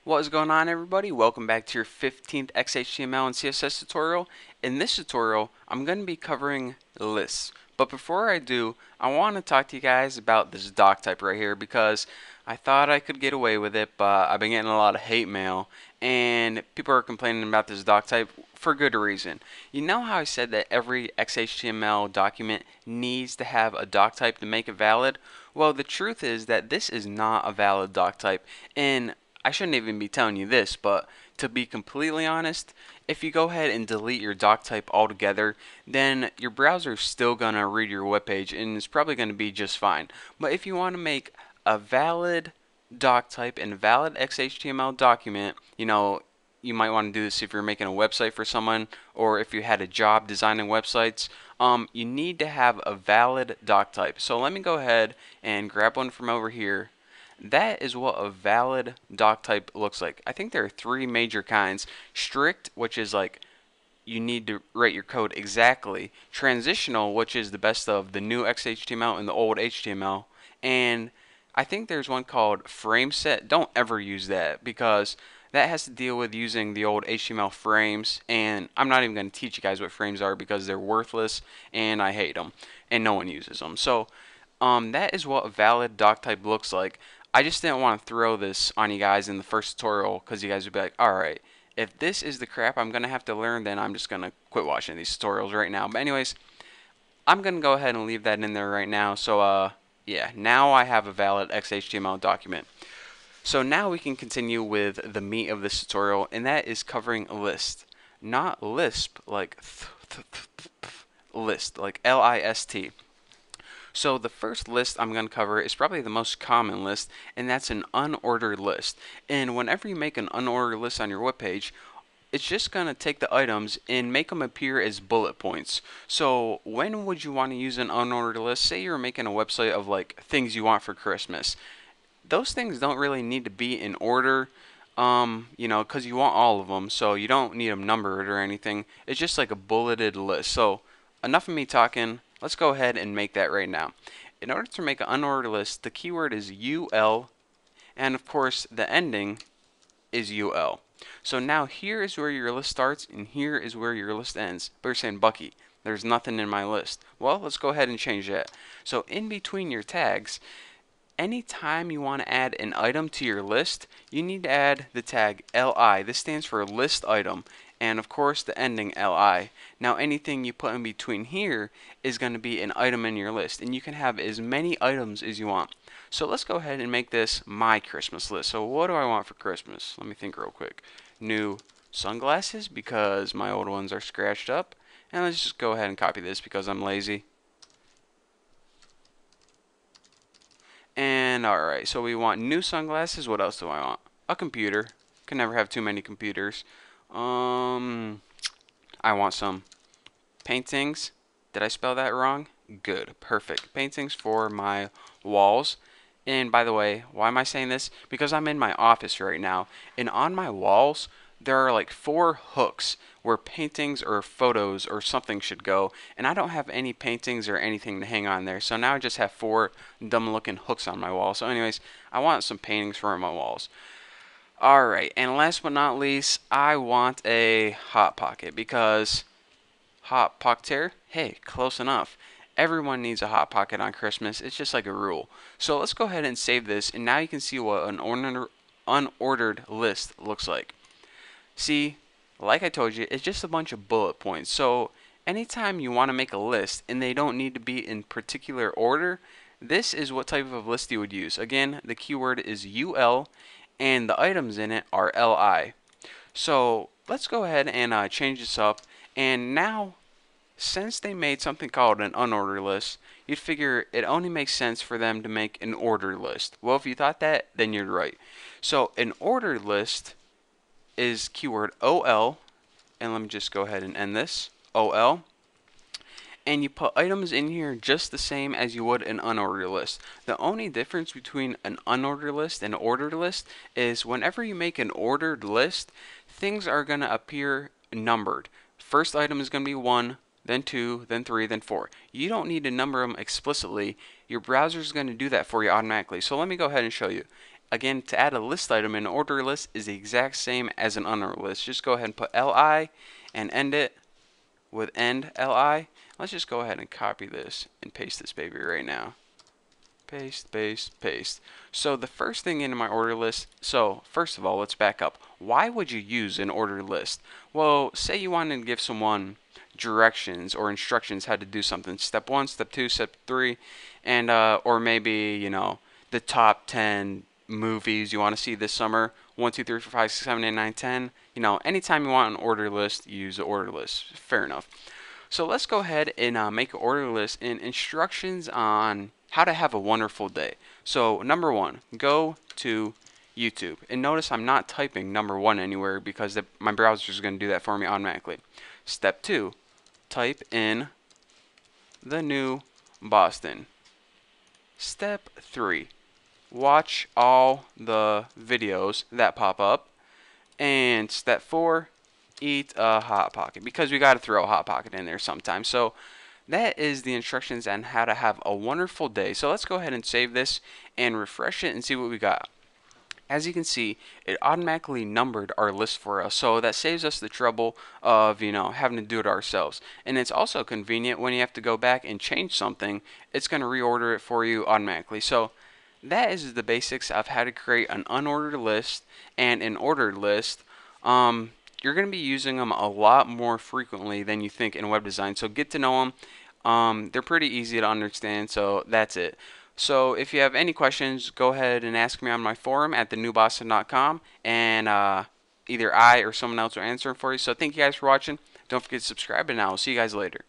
What is going on, everybody? Welcome back to your 15th XHTML and CSS tutorial. In this tutorial, I'm going to be covering lists. But before I do, I want to talk to you guys about this doc type right here because I thought I could get away with it, but I've been getting a lot of hate mail and people are complaining about this doc type for good reason. You know how I said that every XHTML document needs to have a doc type to make it valid? Well, the truth is that this is not a valid doc type, and I shouldn't even be telling you this, but to be completely honest, if you go ahead and delete your doc type altogether, then your browser is still going to read your web page and it's probably going to be just fine. But if you want to make a valid doc type and valid XHTML document, you might want to do this if you're making a website for someone or if you had a job designing websites. You need to have a valid doc type. So let me go ahead and grab one from over here. That is what a valid doc type looks like. I think there are three major kinds. Strict, which is like you need to write your code exactly. Transitional, which is the best of the new XHTML and the old HTML. And I think there's one called frame set. Don't ever use that because that has to deal with using the old HTML frames. And I'm not even going to teach you guys what frames are because they're worthless and I hate them and no one uses them. So that is what a valid doc type looks like. I just didn't want to throw this on you guys in the first tutorial because you guys would be like, alright, if this is the crap I'm going to have to learn, then I'm just going to quit watching these tutorials right now. But anyways, I'm going to go ahead and leave that in there right now. So, yeah, now I have a valid XHTML document. So now we can continue with the meat of this tutorial, and that is covering list. Not Lisp, like list, like L-I-S-T. So the first list I'm going to cover is probably the most common list, and that's an unordered list. And whenever you make an unordered list on your web page, it's just going to take the items and make them appear as bullet points. So when would you want to use an unordered list? Say you're making a website of like things you want for Christmas. Those things don't really need to be in order, because you want all of them, so you don't need them numbered or anything. It's just like a bulleted list. So enough of me talking. Let's go ahead and make that right now. In order to make an unordered list, the keyword is UL, and of course the ending is UL. So now here is where your list starts and here is where your list ends. But you're saying, Bucky, there's nothing in my list. Well, let's go ahead and change that. So in between your tags, anytime you want to add an item to your list, you need to add the tag LI. This stands for list item, and of course the ending LI. Now anything you put in between here is going to be an item in your list, and you can have as many items as you want. So let's go ahead and make this my Christmas list. So what do I want for Christmas? Let me think real quick. New sunglasses because my old ones are scratched up. And let's just go ahead and copy this because I'm lazy. And alright, so we want new sunglasses. What else do I want? A computer. Can never have too many computers. I want some paintings. Did I spell that wrong? Good. Perfect. Paintings for my walls. And by the way, why am I saying this? Because I'm in my office right now, and on my walls there are like 4 hooks where paintings or photos or something should go, and I don't have any paintings or anything to hang on there. So now I just have 4 dumb looking hooks on my wall. So anyways, I want some paintings for my walls. Alright, and last but not least, I want a hot pocket because hot pocket, hey, close enough. Everyone needs a hot pocket on Christmas. It's just like a rule. So let's go ahead and save this, and now you can see what an unordered list looks like. See, like I told you, it's just a bunch of bullet points. So anytime you want to make a list and they don't need to be in particular order, this is what type of list you would use. Again, the keyword is UL and the items in it are LI. So let's go ahead and change this up. And now, since they made something called an unordered list, you'd figure it only makes sense for them to make an ordered list. Well, if you thought that, then you're right. So an ordered list is keyword OL, and let me just go ahead and end this, OL, and you put items in here just the same as you would an unordered list. The only difference between an unordered list and an ordered list is whenever you make an ordered list, things are going to appear numbered. First item is going to be 1, then 2, then 3, then 4. You don't need to number them explicitly. Your browser is going to do that for you automatically. So let me go ahead and show you. again, to add a list item in an order list is the exact same as an unordered list. Just go ahead and put li and end it with end li. Let's just go ahead and copy this and paste this baby right now. Paste, paste, paste. So the first thing in my order list, so first of all, let's back up. Why would you use an order list? Well, say you wanted to give someone directions or instructions how to do something. Step 1, step 2, step 3, and or maybe, you know, the top 10 movies you want to see this summer. 1, 2, 3, 4, 5, 6, 7, 8, 9, 10. You know, anytime you want an order list, use the order list. Fair enough. So let's go ahead and make an order list and instructions on how to have a wonderful day. So number 1, go to YouTube. And notice I'm not typing number 1 anywhere because my browser is going to do that for me automatically. Step 2, type in the new Boston. Step 3, watch all the videos that pop up. And step 4, eat a Hot Pocket, because we got to throw a Hot Pocket in there sometimes. So that is the instructions on how to have a wonderful day. So let's go ahead and save this and refresh it and see what we got. As you can see, it automatically numbered our list for us, so that saves us the trouble of, you know, having to do it ourselves. And it's also convenient when you have to go back and change something, it's going to reorder it for you automatically. So that is the basics of how to create an unordered list and an ordered list. You're going to be using them a lot more frequently than you think in web design, so get to know them. They're pretty easy to understand, so that's it. So if you have any questions, go ahead and ask me on my forum at thenewboston.com, and either I or someone else will answer them for you. So thank you guys for watching. Don't forget to subscribe, and I will see you guys later.